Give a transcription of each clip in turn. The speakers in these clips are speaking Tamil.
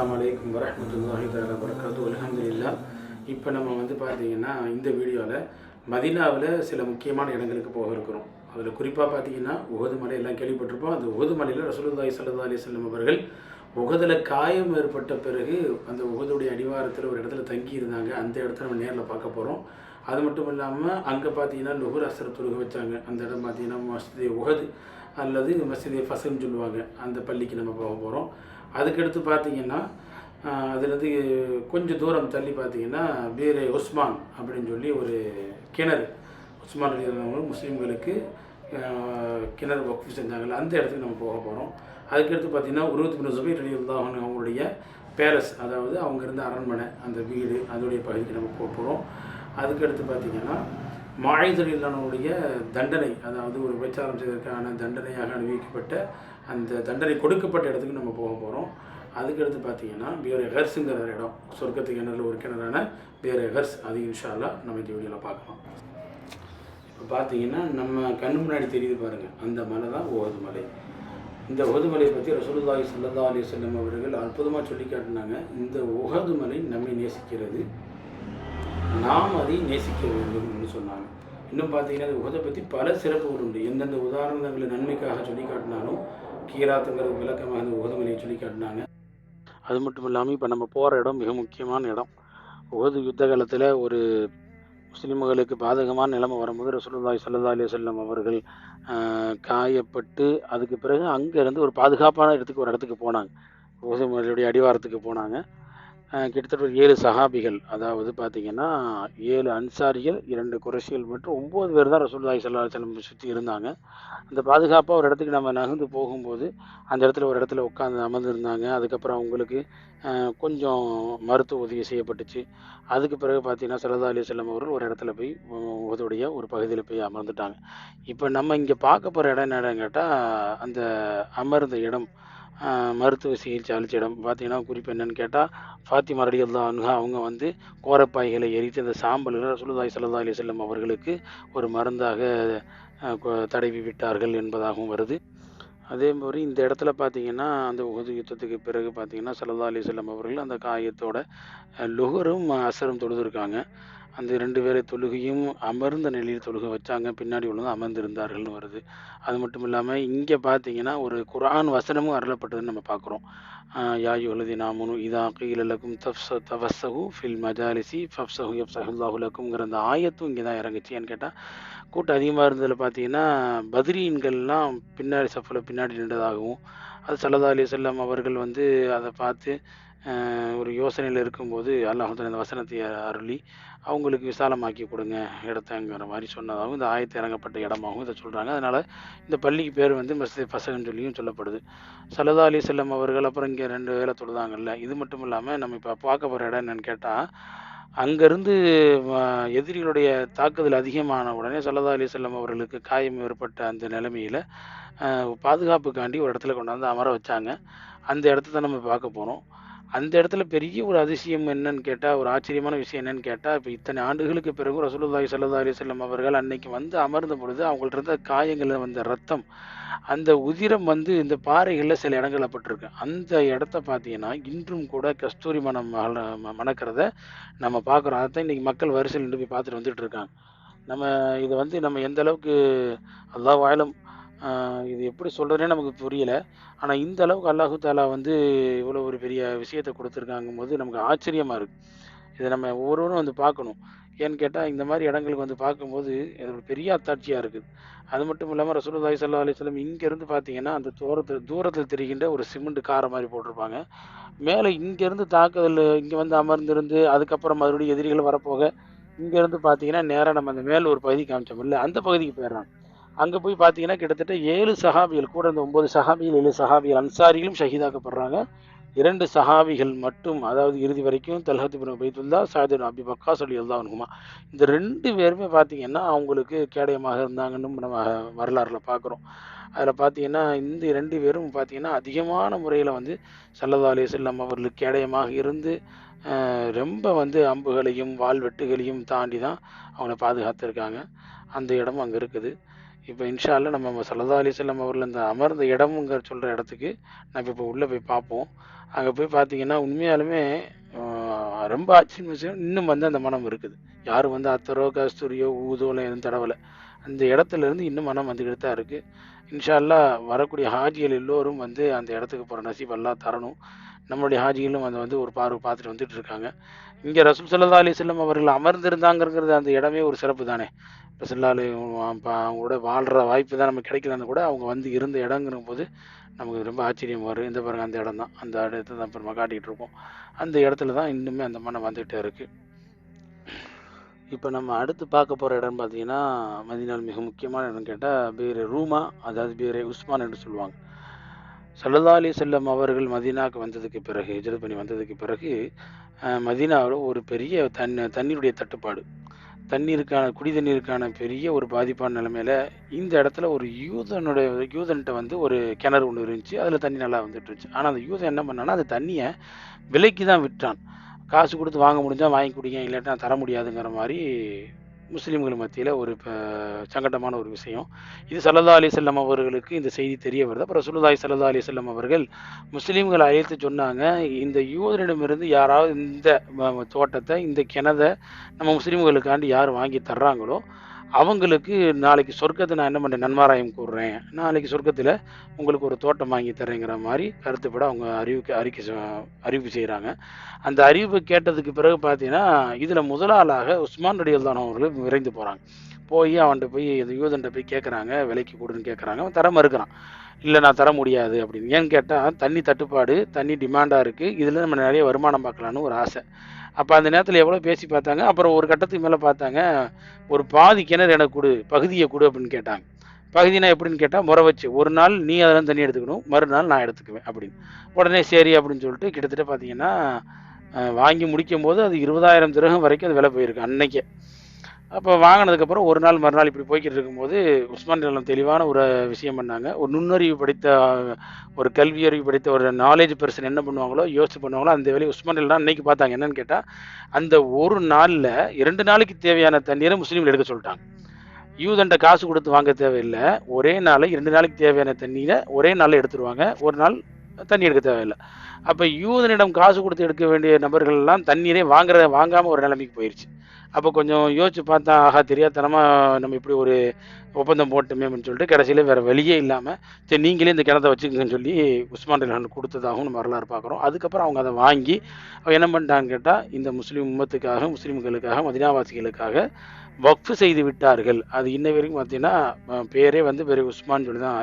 அஸ்ஸலாமு அலைக்கும் வரஹ்மத்துல்லாஹி தஆலா வபரகாத்துஹு. அல்ஹம்துலில்லாஹ். இப்போ நம்ம பார்த்தீங்கன்னா இந்த வீடியோவில் மதீனாவில் சில முக்கியமான இடங்களுக்கு போக இருக்கிறோம். அதில் குறிப்பாக பார்த்தீங்கன்னா உஹது மலை எல்லாம் கேள்விப்பட்டிருப்போம். அந்த உஹது மலையில் ரசூலுல்லாஹி ஸல்லல்லாஹு அலைஹி வஸல்லம் அவர்கள் உஹதில் காயம் ஏற்பட்ட பிறகு அந்த உஹதுடைய அடிவாரத்தில் ஒரு இடத்துல தங்கி இருந்தாங்க. அந்த இடத்த நம்ம நேரில் பார்க்க போகிறோம். அது மட்டும் இல்லாமல் அங்கே பார்த்தீங்கன்னா லுஹர் அஸ்ர் தொழுகை வச்சாங்க. அந்த இடம் பார்த்தீங்கன்னா மஸ்ஜிதே உஹது அல்லது மஸ்ஜிதே ஃபஸ்ர்னு சொல்லுவாங்க. அந்த பள்ளிக்கு நம்ம போக போகிறோம். அதுக்கடுத்து பார்த்தீங்கன்னா அதுலேருந்து கொஞ்சம் தூரம் தள்ளி பார்த்தீங்கன்னா பீர் உஸ்மான் அப்படின்னு சொல்லி ஒரு கிணறு, உஸ்மான் ரலியல்லாஹு முஸ்லீம்களுக்கு கிணறு வக்ஃப் செஞ்சாங்கல்ல, அந்த இடத்துக்கு நம்ம போக போகிறோம். அதுக்கடுத்து பார்த்தீங்கன்னா உருவத் பின் ஸுபைர் ரலியல்லாஹு அவங்களுடைய பேலஸ், அதாவது அவங்க இருந்த அரண்மனை, அந்த வீடு, அதோடைய பகுதிக்கு நம்ம போக போகிறோம். அதுக்கடுத்து பார்த்திங்கன்னா மாயிஸ் ரலியல்லாஹுடைய தண்டனை, அதாவது ஒரு விபச்சாரம் செய்வதற்கான தண்டனையாக அனுபவிக்கப்பட்ட அந்த தண்டனை கொடுக்கப்பட்ட இடத்துக்கு நம்ம போக போகிறோம். அதுக்கடுத்து பார்த்திங்கன்னா பீர் ஹர்ஸுங்கிற இடம், சொர்க்கத்து கிணறுல ஒரு கிணறான பீர் ஹர்ஸ், அது இன்ஷா அல்லாஹ் நம்ம இந்த வீடியோவில் பார்க்கலாம். இப்போ பார்த்தீங்கன்னா நம்ம கண் முன்னாடி தெரியுது பாருங்கள், அந்த மலை தான் உஹது மலை. இந்த உஹது மலையை பற்றி ரசூலுல்லாஹி ஸல்லல்லாஹு அலைஹி வஸல்லம் அவர்கள் அற்புதமாக சொல்லி காட்டினாங்க. இந்த உஹது மலை நம்மை நேசிக்கிறது, நாம் அதை நேசிக்க வேண்டும் என்று சொன்னாங்க. இன்னும் பார்த்தீங்கன்னா இந்த உஹதை பற்றி பல சிறப்புகள் உண்டு. எந்தெந்த உதாரணங்களை நன்மைக்காக சொல்லி காட்டினாலும் கீராத்துங்கிறது விளக்கமாக இந்த உஹது மலையை சொல்லி காட்டினாங்க. அது மட்டும் இல்லாமல் இப்போ நம்ம போகிற இடம் மிக முக்கியமான இடம். உஹது யுத்த காலத்தில் ஒரு முஸ்லிம்களுக்கு பாதகமான நிலைமை வரும்போது ரசூலுல்லாஹி ஸல்லல்லாஹு அலைஹி வஸல்லம் அவர்கள் காயப்பட்டு அதுக்கு பிறகு அங்கேருந்து ஒரு பாதுகாப்பான இடத்துக்கு போனாங்க. உஹது மலையுடைய அடிவாரத்துக்கு போனாங்க. கிட்டத்தட்ட ஒரு 7 சஹாபிகள், அதாவது பார்த்திங்கன்னா 7 அன்சாரிகள், 2 குறைஷிகள் மற்றும் 9 பேர் தான் ரசூலுல்லாஹி ஸல்லல்லாஹு அலைஹி வஸல்லம் சுற்றி இருந்தாங்க. அந்த பாதுகாப்பாக ஒரு இடத்துக்கு நம்ம நகர்ந்து போகும்போது அந்த இடத்துல ஒரு இடத்துல உட்காந்து அமர்ந்துருந்தாங்க. அதுக்கப்புறம் அவங்களுக்கு கொஞ்சம் மருத்துவ உதவி செய்யப்பட்டுச்சு. அதுக்கு பிறகு பார்த்திங்கன்னா ஸல்லல்லாஹு அலைஹி வஸல்லம் அவர்கள் ஒரு இடத்துல போய் உஹதுடைய ஒரு பகுதியில் போய் அமர்ந்துட்டாங்க. இப்போ நம்ம இங்கே பார்க்க போகிற இடம் என்னன்னு கேட்டால், அந்த அமர்ந்த இடம் மருத்துவ சிகிச்சை அளித்த இடம். பார்த்தீங்கன்னா குறிப்பு என்னென்னு கேட்டால், ஃபாத்திமா ரலியல்லாஹு அன்ஹா அவங்க கோரப்பாய்களை எரித்து அந்த சாம்பல்களை ரசூலுல்லாஹி ஸல்லல்லாஹு அலைஹி வஸல்லம் அவர்களுக்கு ஒரு மருந்தாக தடவி விட்டார்கள் என்பதாகவும் வருது. அதே மாதிரி இந்த இடத்துல பார்த்தீங்கன்னா அந்த உஹது யுத்தத்துக்கு பிறகு பார்த்தீங்கன்னா ஸல்லல்லாஹு அலைஹி வஸல்லம் அவர்கள் அந்த காயத்தோட லுஹரும் அஸரும் தொழுதுருக்காங்க. அந்த 2 வேளை தொழுகையும் அமர்ந்த நிலையில் தொழுகை வச்சாங்க, பின்னாடி உள்ளதும் அமர்ந்திருந்தார்கள்னு வருது. அது மட்டும் இல்லாமல் இங்கே பார்த்தீங்கன்னா ஒரு குர்ஆன் வசனமும் அருளப்பட்டதுன்னு நம்ம பார்க்குறோம். யா அய்யுஹல்லதீன ஆமனூ இதா கீல லக்கும் தஃபஸ்ஸஹு ஃபில் மஜாலிஸி ஃபஃப்ஸஹு யஃப்ஸஹுல்லாஹு லக்கும்ங்கிற அந்த ஆயத்தும் இங்கே தான் இறங்குச்சு. ஏன்னு கேட்டால் கூட்டம் அதிகமாக இருந்ததில் பார்த்தீங்கன்னா பத்ரீன்கள்லாம் பின்னாடி சஃபில் பின்னாடி நின்றதாகவும், அது ஸல்லல்லாஹு அலைஹி வஸல்லம் அவர்கள் அதை பார்த்து ஒரு யோசனையில் இருக்கும்போது அல்லாஹ் இந்த வசனத்தை அருளி அவங்களுக்கு விசாலமாக்கி கொடுங்க இடத்தங்கிற மாதிரி சொன்னதாகவும், இந்த ஆயத்து இறங்கப்பட்ட இடமாகவும் இதை சொல்கிறாங்க. அதனால் இந்த பள்ளிக்கு பேர் மஸ்ஜித் ஃபஸர்னு சொல்லியும் சொல்லப்படுது. ஸல்லல்லாஹு அலைஹி வஸல்லம் அவர்கள் அப்புறம் இங்கே 2 வேளை தொழுதாங்கல்ல. இது மட்டும் இல்லாமல் நம்ம இப்போ பார்க்க போகிற இடம் என்னென்னு கேட்டால், அங்கேருந்து எதிரிகளுடைய தாக்குதல் அதிகமான உடனே ஸல்லல்லாஹு அலைஹி வஸல்லம் அவர்களுக்கு காயம் ஏற்பட்ட அந்த நிலைமையில் பாதுகாப்புக்காண்டி ஒரு இடத்துல கொண்டாந்து அமர வச்சாங்க. அந்த இடத்த தான் நம்ம பார்க்க போகிறோம். அந்த இடத்துல பெரிய ஒரு அதிசயம் என்னன்னு கேட்டால், ஒரு ஆச்சரியமான விஷயம் என்னன்னு கேட்டால், இப்போ இத்தனை ஆண்டுகளுக்கு பிறகு ரசூலுல்லாஹி ஸல்லல்லாஹு அலைஹி வஸல்லம் அவர்கள் அன்னைக்கு அமர்ந்த பொழுது அவங்கள்ட்ட இருந்த காயங்களில் வந்த ரத்தம், அந்த உதிரம் இந்த பாறைகளில் சில இடங்களில் பட்டிருக்கு. அந்த இடத்த பார்த்தீங்கன்னா இன்றும் கூட கஸ்தூரி மனம் மணக்கிறத நம்ம பார்க்குறோம். அதைத்தான் இன்றைக்கி மக்கள் வரிசையில் நின்று போய் பார்த்துட்டு வந்துட்டு இருக்காங்க. நம்ம இதை நம்ம எந்த அளவுக்கு அல்லாஹ் ஆலம் இது எப்படி சொல்கிறதுனே நமக்கு புரியலை. ஆனால் இந்த அளவுக்கு அல்லாஹு தாலா இவ்வளோ ஒரு பெரிய விஷயத்தை கொடுத்துருக்காங்கும் போது நமக்கு ஆச்சரியமாக இருக்குது. இதை நம்ம ஒவ்வொருவரும் பார்க்கணும். ஏன்னு கேட்டால் இந்த மாதிரி இடங்களுக்கு பார்க்கும்போது இது ஒரு பெரிய அத்தாட்சியாக இருக்குது. அது மட்டும் இல்லாமல் ரசூலுல்லாஹி ஸல்லல்லாஹு அலைஹி வஸல்லம் இங்கேருந்து பார்த்தீங்கன்னா அந்த தூரத்தில் தெரிகின்ற ஒரு சிமெண்ட் காரை மாதிரி போட்டிருப்பாங்க. மேலே இங்கேருந்து தாக்குதல் இங்கே அமர்ந்திருந்து அதுக்கப்புறம் மறுபடியும் எதிரிகள் வரப்போக இங்கேருந்து பார்த்தீங்கன்னா நேராக நம்ம அந்த மேலே ஒரு பகுதி காமிச்சோம்ல, அந்த பகுதிக்கு போயிடுறாங்க. அங்கே போய் பார்த்தீங்கன்னா கிட்டத்தட்ட 7 சஹாபிகள், கூட இந்த 9 சஹாபிகள் 7 சஹாபிகள் அன்சாரிகளும் ஷஹீதாக்கப்படுறாங்க. 2 சஹாபிகள் மட்டும், அதாவது இறுதி வரைக்கும் தல்ஹத் இப்னு உபைதுல்லா, சஅத் இப்னு அபீ வக்காஸ் ரலியல்லாஹு அன்ஹுமா, இந்த 2 பேருமே பார்த்தீங்கன்னா அவங்களுக்கு கேடயமாக இருந்தாங்கன்னு நம்ம வரலாறுல பார்க்குறோம். அதில் பார்த்தீங்கன்னா இந்த 2 பேரும் பார்த்தீங்கன்னா அதிகமான முறையில் ஸல்லல்லாஹு அலைஹி வஸல்லம் அவர்களுக்கு கேடயமாக இருந்து ரொம்ப அம்புகளையும் வாள்வெட்டுகளையும் தாண்டி தான் அவங்கள பாதுகாத்துருக்காங்க. அந்த இடம் அங்கே இருக்குது. இப்போ இன்ஷா அல்லாஹ் நம்ம ஸல்லல்லாஹு அலைஹி வஸல்லம் அவர்கள் அந்த அமர்ந்த இடம்ங்கிற சொல்கிற இடத்துக்கு நம்ம இப்போ உள்ளே போய் பார்ப்போம். அங்கே போய் பார்த்தீங்கன்னா உண்மையாலுமே ரொம்ப ஆச்சரியம் விஷயம் இன்னும் வந்து அந்த மனம் இருக்குது. யாரும் வந்து அத்தரோ கஸ்தூரியோ ஊதோலாம் எதுவும் தடவலை. அந்த இடத்துல இருந்து இன்னும் மனம் வந்துக்கிட்டு தான் இருக்குது. இன்ஷா அல்லாஹ் வரக்கூடிய ஹாஜிகள் எல்லோரும் வந்து அந்த இடத்துக்கு போகிற நசீப் அல்லாஹ் தரணும். நம்மளுடைய ஹாஜிகளும் அதை வந்து ஒரு பார்வை பார்த்துட்டு வந்துட்டு இருக்காங்க. இங்கே ரசூல் ஸல்லல்லாஹு அலைஹி வஸல்லம் அவர்கள் அமர்ந்திருந்தாங்கிறது அந்த இடமே ஒரு சிறப்பு தானே. ரசூலுல்லாஹி அவங்களோட வாழ்கிற வாய்ப்பு தான் நமக்கு கிடைக்கலன்னு கூட அவங்க வந்து இருந்த இடங்கிற போது நமக்கு ரொம்ப ஆச்சரியம் வரும். இந்த பாருங்க அந்த இடம் தான், அந்த இடத்த தான் அப்புறமா காட்டிகிட்டு இருக்கோம். அந்த இடத்துல தான் இன்னுமே அந்த மனம் வந்துகிட்டே இருக்குது. இப்போ நம்ம அடுத்து பார்க்க போகிற இடம் பார்த்தீங்கன்னா மதீனாவில் மிக முக்கியமான இடம் கேட்டால் பேர் ரூமா, அதாவது பேர் உஸ்மான் என்று சொல்லுவாங்க. ஸல்லல்லாஹு அலைஹி வஸல்லம் அவர்கள் மதீனாவுக்கு வந்ததுக்கு பிறகு, ஹிஜ்ரத் பண்ணி வந்ததுக்கு பிறகு மதீனாவில் ஒரு பெரிய தண்ணீருடைய தட்டுப்பாடு, குடி தண்ணீருக்கான பெரிய ஒரு பாதிப்பான நிலைமையில இந்த இடத்துல ஒரு யூதன்கிட்ட வந்து ஒரு கிணறு ஒன்று இருந்துச்சு. அதில் தண்ணி நல்லா வந்துட்டு இருந்துச்சு. ஆனால் அந்த யூதன் என்ன பண்ணான்னா அந்த தண்ணியை விலைக்கு தான் விற்றான். காசு கொடுத்து வாங்க முடிஞ்சால் வாங்கி குடிங்க, இல்லாட்டா தர முடியாதுங்கிற மாதிரி முஸ்லீம்கள் மத்தியில் ஒரு சங்கடமான ஒரு விஷயம். இது ஸல்லல்லாஹு அலைஹி வஸல்லம் அவர்களுக்கு இந்த செய்தி தெரிய வருது. அப்புறம் ரசூலுல்லாஹி ஸல்லல்லாஹு அலைஹி வஸல்லம் அவர்கள் முஸ்லீம்களை அழைத்து சொன்னாங்க, இந்த யூதரிடமிருந்து யாராவது இந்த தோட்டத்தை, இந்த கிணதை நம்ம முஸ்லீம்களுக்காண்டி யார் வாங்கி தர்றாங்களோ அவங்களுக்கு நாளைக்கு சொர்க்கத்தை நான் என்ன பண்ணுறேன், நன்மாராயம் கூறுறேன், நாளைக்கு சொர்க்கத்தில் உங்களுக்கு ஒரு தோட்டம் வாங்கி தரேங்கிற மாதிரி கருத்துப்பட அவங்க அறிவிப்பு செய்கிறாங்க. அந்த அறிவிப்பு கேட்டதுக்கு பிறகு பார்த்தீங்கன்னா இதில் முதலாளாக உஸ்மான் ரலியல்லாஹு அவர்கள் விரைந்து போகிறாங்க. போய் அவன்கிட்ட போய் இந்த யூதன்கிட்ட போய் கேட்குறாங்க, விலைக்கு கொடுன்னு கேட்குறாங்க. அவன் தர மறுக்கிறான். இல்லை நான் தர முடியாது அப்படின்னு. ஏன்னு கேட்டால் தண்ணி தட்டுப்பாடு, தண்ணி டிமாண்டாக இருக்குது, இதில் நம்ம நிறைய வருமானம் பார்க்கலான்னு ஒரு ஆசை. அப்போ அந்த நேரத்தில் எவ்வளோ பேசி பார்த்தாங்க. அப்புறம் ஒரு கட்டத்துக்கு மேலே பார்த்தாங்க, ஒரு பாதி கிணறு எனக்கு கொடு, பகுதியை கொடு அப்படின்னு கேட்டாங்க. பகுதினா எப்படின்னு கேட்டால் முறை வச்சு, ஒரு நாள் நீ அதெல்லாம் தண்ணி எடுத்துக்கணும், மறுநாள் நான் எடுத்துக்குவேன் அப்படின்னு. உடனே சரி அப்படின்னு சொல்லிட்டு கிட்டத்தட்ட பார்த்தீங்கன்னா வாங்கி முடிக்கும் போது அது 20,000 திரகம் வரைக்கும் அது விலை போயிருக்கு அன்னைக்கே. அப்போ வாங்கினதுக்கப்புறம் ஒரு நாள் மறுநாள் இப்படி போய்கிட்டு இருக்கும்போது உஸ்மான் நிலம் தெளிவான ஒரு விஷயம் பண்ணாங்க. ஒரு நுண்ணறிவு படித்த ஒரு கல்வியறிவு படித்த ஒரு நாலேஜ் பர்சன் என்ன பண்ணுவாங்களோ யோசிச்சு பண்ணுவாங்களோ அந்த வேலையை உஸ்மான் நிலம் இன்னைக்கு பார்த்தாங்க. என்னன்னு கேட்டால் அந்த ஒரு நாளில் 2 நாளைக்கு தேவையான தண்ணீரை முஸ்லீம்கள் எடுக்க சொல்லிட்டாங்க. யூதன்ட்ட காசு கொடுத்து வாங்க தேவையில்லை. ஒரே நாளில் 2 நாளைக்கு தேவையான தண்ணீரை ஒரே நாளில் எடுத்துருவாங்க. ஒரு நாள் தண்ணி எடுக்க தேவையில்லை. அப்போ யூதனிடம் காசு கொடுத்து எடுக்க வேண்டிய நபர்கள் எல்லாம் தண்ணீரே வாங்காமல் ஒரு நிலைமைக்கு போயிடுச்சு. அப்போ கொஞ்சம் யோசிச்சு பார்த்தா, ஆஹா தெரியாதனமாக நம்ம இப்படி ஒரு ஒப்பந்தம் போட்டுமே அப்படின்னு சொல்லிட்டு கடைசியில் வேறு வழியே இல்லாமல் சரி நீங்களே இந்த கிணத்தை வச்சுக்கங்கன்னு சொல்லி உஸ்மான் ரலியல்லாஹு கொடுத்ததாகவும் நம்ம வரலாறு பார்க்குறோம். அதுக்கப்புறம் அவங்க அதை வாங்கி என்ன பண்ணிட்டாங்கன்னு கேட்டால் இந்த முஸ்லீம் உம்மத்துக்காக, முஸ்லீம்களுக்காக, மதீனாவாசிகளுக்காக வக்ஃப் செய்து விட்டார்கள். அது இன்ன வரைக்கும் பார்த்தீங்கன்னா பேரே வந்து வேறு உஸ்மான் சொல்லி தான்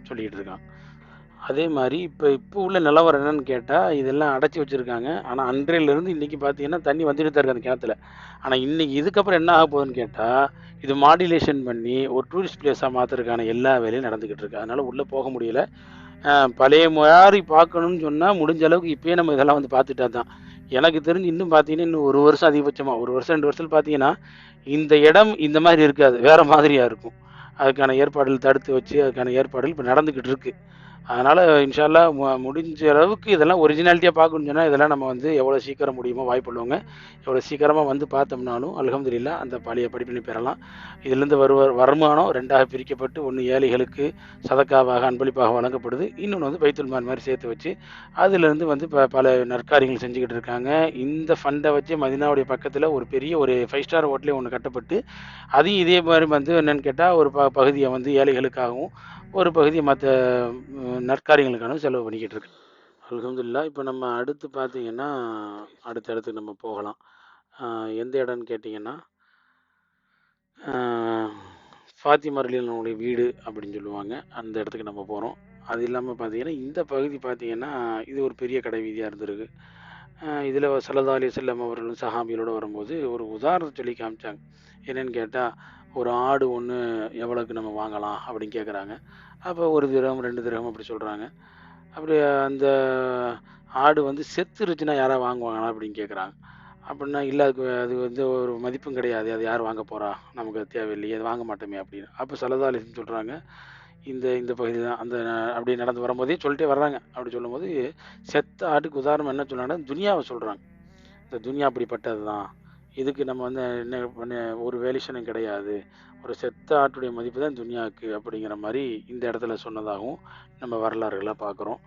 சொல்லிக்கிட்டு இருக்காங்க. அதே மாதிரி இப்போ உள்ள நிலவரம் என்னன்னு கேட்டால் இதெல்லாம் அடைச்சி வச்சுருக்காங்க. ஆனால் அன்றையிலேருந்து இன்றைக்கி பார்த்தீங்கன்னா தண்ணி வந்துட்டு தான் இருக்குது அந்த கிணத்துல. ஆனால் இன்றைக்கி இதுக்கப்புறம் என்ன ஆக போகுதுன்னு கேட்டால் இது மாடுலேஷன் பண்ணி ஒரு டூரிஸ்ட் பிளேஸாக மாற்றுறதுக்கான எல்லா வேலையும் நடந்துக்கிட்டு இருக்குது. அதனால் உள்ளே போக முடியல. பழைய மாதிரி பார்க்கணும்னு சொன்னால் முடிஞ்ச அளவுக்கு இப்போயே நம்ம இதெல்லாம் வந்து பார்த்துட்டா தான். எனக்கு தெரிஞ்சு இன்னும் பார்த்தீங்கன்னா இன்னும் 1 வருஷம் அதிகபட்சமாக 1 வருஷம் 2 வருஷத்தில் பார்த்தீங்கன்னா இந்த இடம் இந்த மாதிரி இருக்காது, வேறு மாதிரியாக இருக்கும். அதுக்கான ஏற்பாடுகள் தடுத்து வச்சு அதுக்கான ஏற்பாடுகள் இப்போ நடந்துக்கிட்டு இருக்குது. அதனால் இன்ஷா அல்லாஹ் முடிஞ்ச அளவுக்கு இதெல்லாம் ஒரிஜினாலிட்டியாக பார்க்கணும்னு சொன்னால் இதெல்லாம் நம்ம வந்து எவ்வளோ சீக்கிரம் முடியுமோ வாய்ப்புள்ளவங்க எவ்வளோ சீக்கிரமாக வந்து பார்த்தோம்னாலும் அல்ஹம்துலில்லாஹ் அந்த பழைய படிப்பினை பெறலாம். இதிலிருந்து வருமானம் 2ஆக பிரிக்கப்பட்டு ஒன்று ஏழைகளுக்கு சதக்காவாக அன்பளிப்பாக வழங்கப்படுது, இன்னொன்று வந்து பைத்துல் மால் மாதிரி சேர்த்து வச்சு அதிலிருந்து வந்து பல நற்காரியங்கள் செஞ்சுக்கிட்டு இருக்காங்க. இந்த ஃபண்டை வச்சு மதீனாவுடைய பக்கத்தில் ஒரு பெரிய ஒரு 5 ஸ்டார் ஹோட்டலே ஒன்று கட்டப்பட்டு அதையும் இதே மாதிரி வந்து என்னென்னு கேட்டால் ஒரு பகுதியை வந்து ஏழைகளுக்காகவும் ஒரு பகுதி மற்ற நற்காரியங்களுக்கான செலவு பண்ணிக்கிட்டு இருக்கு. அல்ஹம்துலில்லாஹ். இப்போ நம்ம அடுத்து பார்த்தீங்கன்னா அடுத்தடுத்து நம்ம போகலாம். எந்த இடம்னு கேட்டிங்கன்னா ஃபாத்திமா ரலியல்லாஹு வீடு அப்படின்னு சொல்லுவாங்க. அந்த இடத்துக்கு நம்ம போகிறோம். அது இல்லாமல் பார்த்தீங்கன்னா இந்த பகுதி பார்த்தீங்கன்னா இது ஒரு பெரிய கடை வீதியாக இருந்திருக்கு. இதில் ஸல்லல்லாஹு அலைஹி வஸல்லம் அவர்களும் சஹாபிகளோடு வரும்போது ஒரு உதாரணத்தை சொல்லி காமிச்சாங்க. என்னென்னு கேட்டால் ஒரு ஆடு ஒன்று எவ்வளோக்கு நம்ம வாங்கலாம் அப்படின்னு கேட்குறாங்க. அப்போ 1 திரகம் 2 திரகம் அப்படி சொல்கிறாங்க. அப்படி அந்த ஆடு வந்து செத்துருச்சுன்னா யாராவது வாங்குவாங்களா அப்படின்னு கேட்குறாங்க. அப்படின்னா இல்லை அது வந்து ஒரு மதிப்பும் கிடையாது, அது யார் வாங்க போகிறா, நமக்கு அது தேவையில்லையே, அது வாங்க மாட்டோமே அப்படின்னு. அப்போ ஸல்லல்லாஹு அலைஹி வஸல்லம் சொல்கிறாங்க இந்த பகுதி தான் அந்த அப்படி நடந்து வரும்போதே சொல்லிட்டே வர்றாங்க. அப்படி சொல்லும்போது செத்த ஆட்டுக்கு உதாரணம் என்ன சொன்னாங்கன்னா துனியாவை சொல்கிறாங்க. இந்த துனியா அப்படிப்பட்டது தான், இதுக்கு நம்ம வந்து என்ன பண்ண ஒரு வேல்யூஷனும் கிடையாது. ஒரு செத்த ஆட்டுடைய மதிப்பு தான் துன்யாவுக்கு அப்படிங்கிற மாரி இந்த இடத்துல சொன்னதாகவும் நம்ம வரலாறுகள பார்க்குறோம்.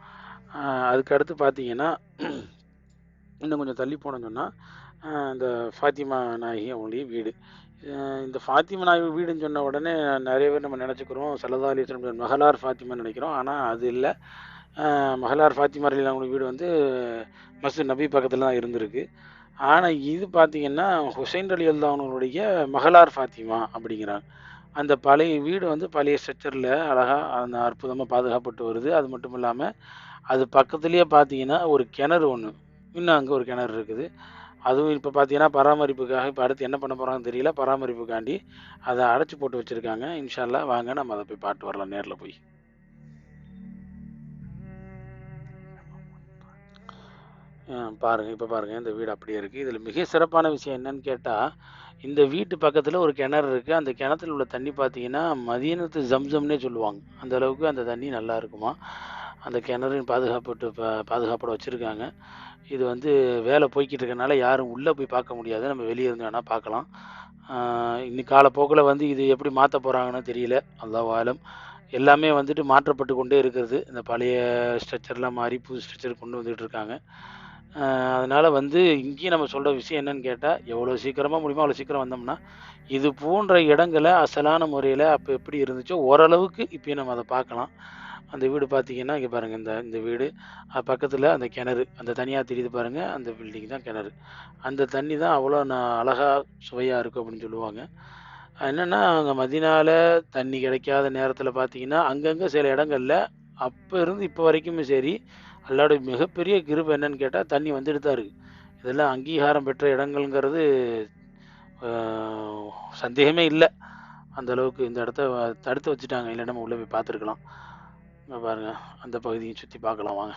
அதுக்கு அடுத்து பார்த்தீங்கன்னா, இன்னும் கொஞ்சம் தள்ளி போனோம்னு சொன்னா, இந்த ஃபாத்திமா நாயகி அவங்களுடைய வீடு. இந்த ஃபாத்திமா நாயகி வீடுன்னு சொன்ன உடனே நெறைய பேர் நம்ம நெனச்சுக்கிறோம், ஸல்லல்லாஹு அலைஹி வஸல்லம் மகளார் ஃபாத்திமான்னு நெனைக்கிறோம். ஆனா அது இல்ல. மகளார் ஃபாத்திமா ரலியல்லாஹு அன்ஹா வீடு வந்து மஸ்ஜித் நபி பக்கத்துல தான் இருந்திருக்கு. ஆனா இது பார்த்தீங்கன்னா, ஹுசைன் ரலியல்லாஹு அன்ஹுவுடைய மகளார் ஃபாத்திமா அப்படிங்கிறாங்க. அந்த பழைய வீடு வந்து பழைய ஸ்ட்ரக்சர்ல அழகா அந்த அற்புதமா பாதுகாக்கப்பட்டு வருது. அது மட்டும் இல்லாம, அது பக்கத்திலேயே பார்த்தீங்கன்னா, ஒரு கிணறு ஒண்ணு. இன்னும் அங்க ஒரு கிணறு இருக்குது. அதுவும் இப்ப பார்த்தீங்கன்னா, பராமரிப்புக்காக இப்ப அடுத்து என்ன பண்ண போறாங்கன்னு தெரியல. பராமரிப்புக்காண்டி அத அடைச்சு போட்டு வச்சிருக்காங்க. இன்ஷா அல்லாஹ் வாங்க நம்ம அத போய் பார்த்துட்டு வரலாம் நேர்ல போய். பாருங்க, இப்ப பாருங்க இந்த வீடு அப்படியே இருக்கு. இதுல மிக சிறப்பான விஷயம் என்னன்னு கேட்டா, இந்த வீட்டு பக்கத்துல ஒரு கிணறு இருக்கு. அந்த கிணத்துல உள்ள தண்ணி பார்த்தீங்கன்னா, மதீனத்து ஜம்சம்னே சொல்லுவாங்க. அந்த அளவுக்கு அந்த தண்ணி நல்லா இருக்குமாம். அந்த கிணறையும் பாதுகாப்போட வச்சிருக்காங்க. இது வந்து வேலை போய்க்கிட்டு இருக்கனால யாரும் உள்ள போய் பார்க்க முடியாது. நம்ம வெளிய இருந்து வேணா பார்க்கலாம். இன்னி காலப்போக்குல வந்து இது எப்படி மாத்தப் போறாங்கன்னு தெரியல. அல்லாஹு ஆலம். எல்லாமே வந்துட்டு மாற்றப்பட்டு கொண்டே இருக்கிறது. இந்த பழைய ஸ்ட்ரக்சர்லாம் மாறி புது ஸ்ட்ரக்சர் கொண்டு வந்துட்டு இருக்காங்க. அ அதனால வந்து இங்கேயும் நம்ம சொல்ற விஷயம் என்னன்னு கேட்டா, எவ்வளோ சீக்கிரமா முடியுமோ அவ்வளோ சீக்கிரம் வந்தோம்னா, இது போன்ற இடங்கள அசலான முறையில அப்ப எப்படி இருந்துச்சோ, ஓரளவுக்கு இப்பயும் நம்ம அத பார்க்கலாம். அந்த வீடு பார்த்தீங்கன்னா, இங்க பாருங்க இந்த இந்த வீடு பக்கத்துல அந்த கிணறு. அந்த தனியா தெரியுது பாருங்க, அந்த பில்டிங் தான் கிணறு. அந்த தண்ணி தான் அவ்வளோ அழகா சுவையா இருக்கும் அப்படின்னு சொல்லுவாங்க. என்னன்னா, அங்க மதீனால தண்ணி கிடைக்காத நேரத்துல பார்த்தீங்கன்னா, அங்கங்க சில இடங்கள்ல அப்ப இருந்து இப்ப வரைக்குமே சரி, அல்லாஹ்வுடைய மிகப்பெரிய கிருபை என்னன்னு கேட்டா, தண்ணி வந்துட்டு தான் இருக்கு. இதெல்லாம் அங்கீகாரம் பெற்ற இடங்கள்ங்கிறது அ சந்தேகமே இல்ல. அந்த அளவுக்கு இந்த இடத்த தடுத்து வச்சுட்டாங்க. இல்லன்னா நம்ம உள்ள போய் பார்த்துருக்கலாம். இங்க பாருங்க, அந்த பகுதியும் சுத்தி பார்க்கலாம் வாங்க.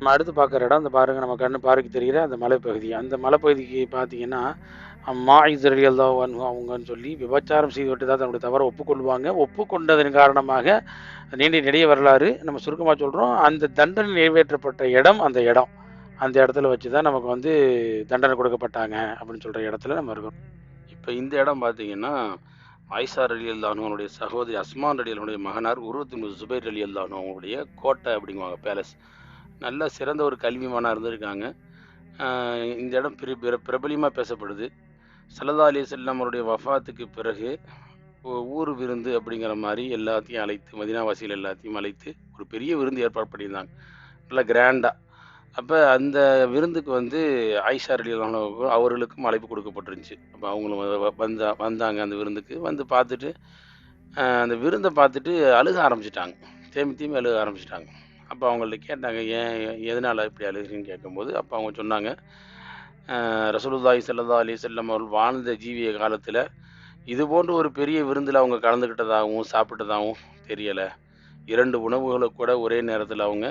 நம்ம அடுத்து பார்க்குற இடம், இந்த பாருங்க நம்ம கண்ணு பார்வைக்கு தெரிகிற அந்த மலைப்பகுதி. அந்த மலைப்பகுதிக்கு பார்த்தீங்கன்னா, மாயிஸ் ரலியல்லாஹு அன்ஹு அவங்கன்னு சொல்லி விபச்சாரம் செய்துவிட்டு தான் தன்னுடைய தவற ஒப்புக்கொள்வாங்க. ஒப்புக்கொண்டதன் காரணமாக நீண்ட நெடிய வரலாறு. நம்ம சுருக்கமா சொல்றோம். அந்த தண்டனை நிறைவேற்றப்பட்ட இடம் அந்த இடம். அந்த இடத்துல வச்சு தான் நமக்கு வந்து தண்டனை கொடுக்கப்பட்டாங்க அப்படின்னு சொல்ற இடத்துல நம்ம இருக்கோம். இப்ப இந்த இடம் பார்த்தீங்கன்னா, ஆயிஷா ரலியல்லாஹு அன்ஹுவுடைய சகோதரி அஸ்மான் ரலியல்லாஹுடைய மகனார் உர்வத் இப்னு ஜுபைர் ரலியல்லாஹு அன்ஹு அவங்களுடைய கோட்டை அப்படிங்குவாங்க பேலஸ். நல்ல சிறந்த ஒரு கல்விமானா இருந்திருக்காங்க. இந்த இடம் பிரபலியமா பேசப்படுது. ஸல்லல்லாஹு அலைஹி வஸல்லம் அவருடைய வஃபாத்துக்கு பிறகு ஊர் விருந்து அப்படிங்கிற மாரி எல்லாத்தையும் அழைத்து, மதீனாவாசிகள் எல்லாத்தையும் அழைத்து ஒரு பெரிய விருந்து ஏற்பாடு பண்ணியிருந்தாங்க. நல்லா கிராண்டா. அப்ப அந்த விருந்துக்கு வந்து ஆயிஷா ரலியல்லாஹு அன்ஹா அவர்களுக்கும் அழைப்பு கொடுக்கப்பட்டிருந்துச்சு. அப்ப அவங்களும் வந்தாங்க அந்த விருந்துக்கு. வந்து பார்த்துட்டு, அந்த விருந்த பார்த்துட்டு அழுக ஆரம்பிச்சுட்டாங்க. தேம்பி தேம்பி அழுக ஆரம்பிச்சுட்டாங்க. அப்ப அவங்கள்ட்ட கேட்டாங்க, "ஏன் எதனால இப்படி அழுகுறீங்கன்னு?" கேட்கும்போது, அப்ப அவங்க சொன்னாங்க, ரசூலுல்லாஹி ஸல்லல்லாஹு அலைஹி வஸல்லம் அவர்கள் வாழ்ந்த ஜீவிய காலத்தில, இது போன்ற ஒரு பெரிய விருந்தில அவங்க கலந்துக்கிட்டதாகவும், சாப்பிட்டதாகவும் தெரியல. 2 உணவுகள கூட ஒரே நேரத்தில அவங்க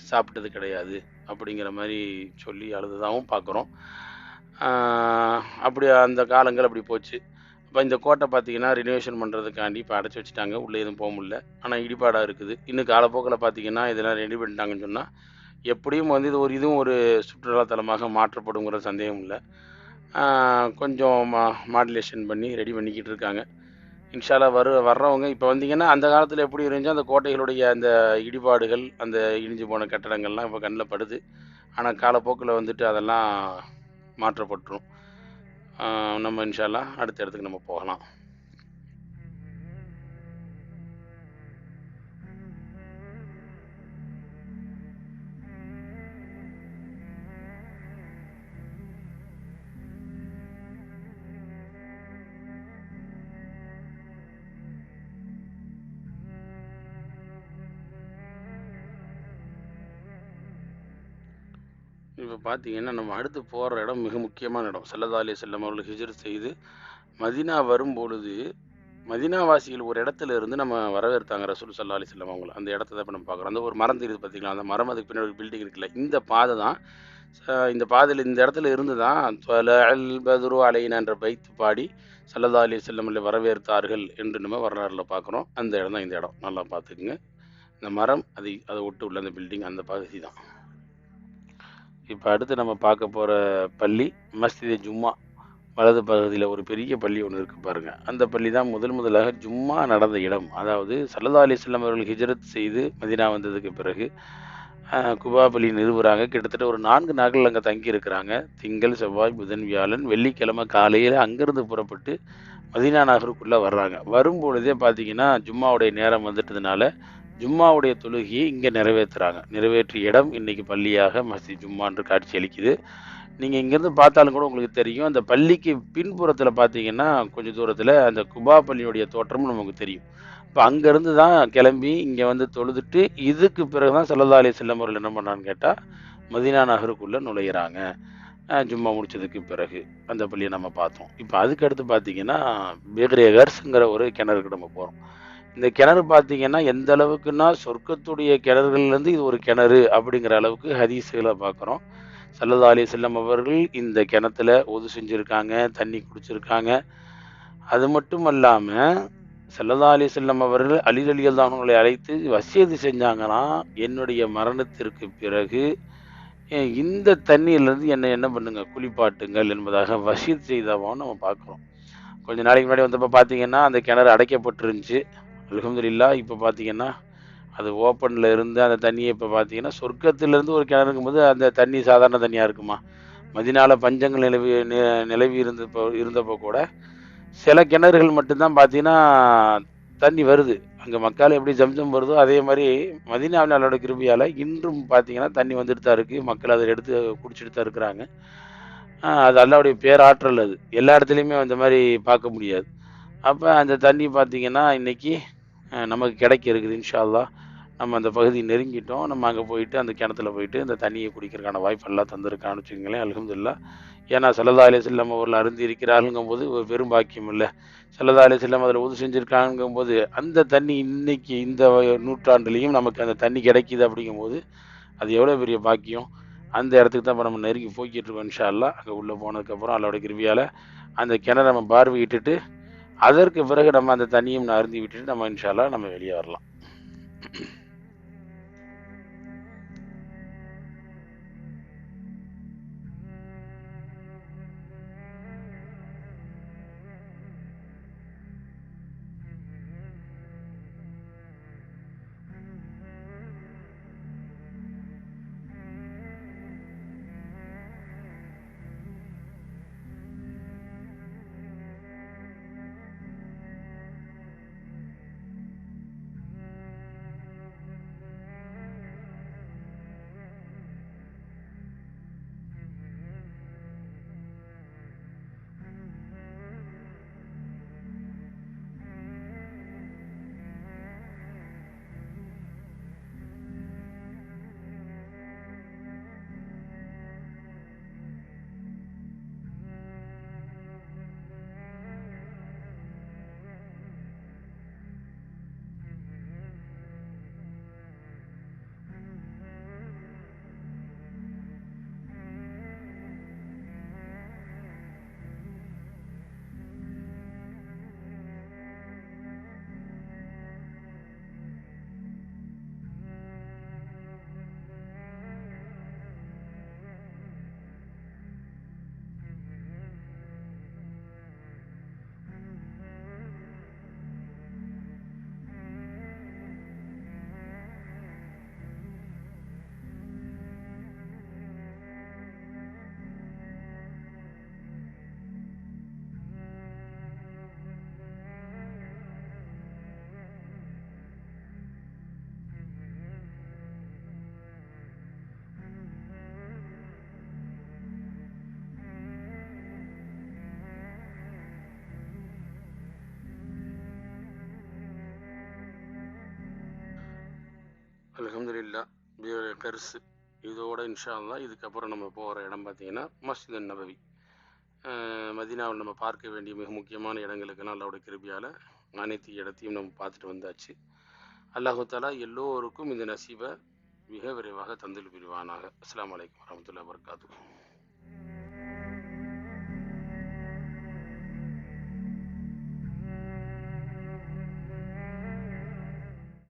சாப்பிட்டது கிடையாது. அப்படிங்கிற மாரி சொல்லி அழுததாகவும் பார்க்குறோம். ஆ அப்படி அந்த காலங்கள் அப்படி போச்சு. அப்ப இந்த கோட்டை பார்த்தீங்கன்னா, ரினோவேஷன் பண்றதுக்காண்டி இப்ப அடைச்சு வச்சுட்டாங்க. உள்ள எதுவும் போ முடியல. ஆனா இடிபாடா இருக்குது. இன்னும் காலப்போக்குல பார்த்தீங்கன்னா, இதெல்லாம் ரெடி பண்ணிட்டாங்கன்னு சொன்னா, எப்படியும் வந்து இதுவும் ஒரு சுற்றுலா தலமாக மாற்றப்படுங்கிற சந்தேகம் இல்ல. கொஞ்சம் மாடுலேஷன் பண்ணி ரெடி பண்ணிக்கிட்டு இருக்காங்க. இன்ஷா அல்லாஹ் வர்றவங்க இப்போ வந்தீங்கன்னா, அந்த காலத்தில் எப்படி இருந்துச்சோ அந்த கோட்டைகளுடைய அந்த இடிபாடுகள், அந்த இடிஞ்சு போன கட்டடங்கள்லாம் இப்போ கண்ணில் படுது. ஆனால் காலப்போக்கில் வந்துட்டு அதெல்லாம் மாற்றப்பட்டுரும். நம்ம இன்ஷா அல்லாஹ் அடுத்த இடத்துக்கு நம்ம போகலாம். இப்போ பார்த்தீங்கன்னா, நம்ம அடுத்து போகிற இடம் மிக முக்கியமான இடம். ஸல்லல்லாஹு அலைஹி வஸல்லம் அவர்கள் ஹிஜ்ரத் செய்து மதீனா வரும்பொழுது, மதீனாவாசிகள் ஒரு இடத்துல இருந்து நம்ம வரவேற்றாங்க ரசூல் ஸல்லல்லாஹு அலைஹி வஸல்லம் அவங்கள. அந்த இடத்த தான் இப்ப நம்ம பார்க்குறோம். அந்த ஒரு மரம் தெரியுது பார்த்தீங்களா? அந்த மரம் அதுக்கு பின்னாடி ஒரு பில்டிங் இருக்குல்ல. இந்த பாதை தான். இந்த பாதையில இந்த இடத்துல இருந்து தான் "தொலஅல் பத்ரு அலைனா" பைத் பாடி ஸல்லல்லாஹு அலைஹி வஸல்லம் அவர்களை வரவேற்றார்கள் என்று நம்ம வரலாறுல பார்க்குறோம். அந்த இடம் தான் இந்த இடம். நல்லா பார்த்துக்குங்க. இந்த மரம் அதை ஒட்டி உள்ள அந்த பில்டிங் அந்த பகுதி தான். இப்போ அடுத்து நம்ம பார்க்க போகிற பள்ளி மஸ்ஜித் ஜும்மா. வலது பகுதியில் ஒரு பெரிய பள்ளி ஒன்று இருக்கு பாருங்க. அந்த பள்ளி தான் முதலாக ஜும்மா நடந்த இடம். அதாவது ஸல்லல்லாஹு அலைஹி வஸல்லம் அவர்கள் ஹிஜ்ரத் செய்து மதீனா வந்ததுக்கு பிறகு குபா பள்ளி நிறுவுறாங்க. கிட்டத்தட்ட ஒரு 4 நாட்கள் அங்கே தங்கி இருக்கிறாங்க. திங்கள், செவ்வாய், புதன், வியாழன், வெள்ளிக்கிழமை காலையில் அங்கிருந்து புறப்பட்டு மதீனா நகருக்குள்ளே வர்றாங்க. வரும்பொழுதே பார்த்தீங்கன்னா ஜும்மாவுடைய நேரம் வந்துட்டதுனால ஜும்மாவுடைய தொழுகையை இங்கே நிறைவேற்றுறாங்க. நிறைவேற்றிய இடம் இன்னைக்கு பள்ளியாக மஸ்ஜித் ஜும்மா என்று காட்சியளிக்குது. நீங்கள் இங்கேருந்து பார்த்தாலும் கூட உங்களுக்கு தெரியும். அந்த பள்ளிக்கு பின்புறத்தில் பார்த்தீங்கன்னா கொஞ்சம் தூரத்தில் அந்த குபா பள்ளியுடைய தோற்றமும் நமக்கு தெரியும். இப்போ அங்கேருந்து தான் கிளம்பி இங்கே வந்து தொழுதுட்டு இதுக்கு பிறகு தான் ஸல்லல்லாஹு அலைஹி வஸல்லம் அவர்கள் என்ன பண்ணான்னு கேட்டால் மதீனா நகருக்குள்ளே நுழையிறாங்க. ஜும்மா முடிச்சதுக்கு பிறகு அந்த பள்ளியை நம்ம பார்த்தோம். இப்போ அதுக்கு அடுத்து பார்த்தீங்கன்னா பேக்ரேகர்ஸ்ங்கிற ஒரு கிணறுக்கு நம்ம போகிறோம். இந்த கிணறு பார்த்தீங்கன்னா எந்த அளவுக்குன்னா சொர்க்கத்துடைய கிணறுகள்லேருந்து இது ஒரு கிணறு அப்படிங்கிற அளவுக்கு ஹதீஸுகளை பார்க்குறோம். ஸல்லல்லாஹு அலைஹி வஸல்லம் அவர்கள் இந்த கிணத்துல உது செஞ்சுருக்காங்க, தண்ணி குடிச்சிருக்காங்க. அது மட்டும் அல்லாம ஸல்லல்லாஹு அலைஹி வஸல்லம் அவர்கள் அலி ரலியல்லாஹு அன்ஹுவை அழைத்து வசியத்து செஞ்சாங்களாம், என்னுடைய மரணத்திற்கு பிறகு இந்த தண்ணீர்லேருந்து என்னை என்ன பண்ணுங்க குளிப்பாட்டுங்கள் என்பதாக வசியத் செய்தவான்னு நம்ம பார்க்குறோம். கொஞ்ச நாளைக்கு முன்னாடி வந்தப்போ பார்த்தீங்கன்னா அந்த கிணறு அடைக்கப்பட்டிருந்துச்சு. அல்ஹம்துலில்லாஹ் இப்போ பார்த்தீங்கன்னா அது ஓப்பனில் இருந்து அந்த தண்ணியை இப்போ பார்த்தீங்கன்னா சொர்க்கத்திலேருந்து ஒரு கிணறுங்கும்போது அந்த தண்ணி சாதாரண தண்ணியாக இருக்குமா? மதினால பஞ்சங்கள் நிலவி இருந்தப்போ கூட சில கிணறுகள் மட்டும்தான் பார்த்தீங்கன்னா தண்ணி வருது. அங்கே மக்கால் எப்படி ஜம்ஜம் வருதோ அதே மாதிரி மதீனாவில் அல்லாஹ்வுடைய கிருபையால் இன்றும் பார்த்தீங்கன்னா தண்ணி வந்துட்டு தான் இருக்குது. மக்கள் அதை எடுத்து குடிச்சிட்டு தான் இருக்கிறாங்க. அது அல்லாஹ்வுடைய பேராற்றல் அது. எல்லா இடத்துலையுமே அந்த மாதிரி பார்க்க முடியாது. அப்போ அந்த தண்ணி பார்த்தீங்கன்னா இன்னைக்கு நமக்கு கிடைக்க இருக்குது இன்ஷா அல்லாஹ். நம்ம அந்த பகுதி நெருங்கிட்டோம். நம்ம அங்கே போயிட்டு அந்த கிணத்துல போயிட்டு அந்த தண்ணியை குடிக்கிறதுக்கான வாய்ப்பு எல்லாம் தந்திருக்கான்னு வச்சுக்கோங்களேன். அல்ஹம்துலில்லாஹ். ஏன்னா ஸல்லல்லாஹு அலைஹி வஸல்லம் அவர்கள் அருந்தி இருக்கிறார்கள்ங்கும்போது ஒரு பெரும் பாக்கியம் இல்லை. ஸல்லல்லாஹு அலைஹி வஸல்லம் அதில் உது செஞ்சுருக்காங்கும்போது அந்த தண்ணி இன்னைக்கு இந்த நூற்றாண்டுலேயும் நமக்கு அந்த தண்ணி கிடைக்குது அப்படிங்கும்போது அது எவ்வளோ பெரிய பாக்கியம். அந்த இடத்துக்கு தான் இப்போ நம்ம நெருங்கி போய்கிட்டு இருக்கோம் இன்ஷா அல்லாஹ். அங்கே உள்ளே போனதுக்கப்புறம் அல்லாஹ்வுடைய கிருபையால் அந்த கிணறை நம்ம பார்வையிட்டுட்டு அதற்கு பிறகு நம்ம அந்த தண்ணியும் அருந்தி விட்டுட்டு நம்ம இன்ஷா அல்லாஹ் நம்ம வெளியே வரலாம். அல்ஹம்துலில்லாஹ் இதோட கருசு இதோட இன்ஷா அல்லாஹ் இதுக்கப்புறம் நம்ம போகிற இடம் பார்த்தீங்கன்னா மஸ்ஜித் நபவி. மதீனாவில் நம்ம பார்க்க வேண்டிய மிக முக்கியமான இடங்களுக்கெல்லாம் அல்லாஹ்வுடைய கிருபையால் அனைத்து இடத்தையும் நம்ம பார்த்துட்டு வந்தாச்சு. அல்லாஹு தஆலா எல்லோருக்கும் இந்த நசீபை மிக விரைவாக தந்தல் புரிவானாக. அஸ்ஸலாமு அலைக்கும் வரஹ்மத்துல்லாஹி வபரகாத்துஹு.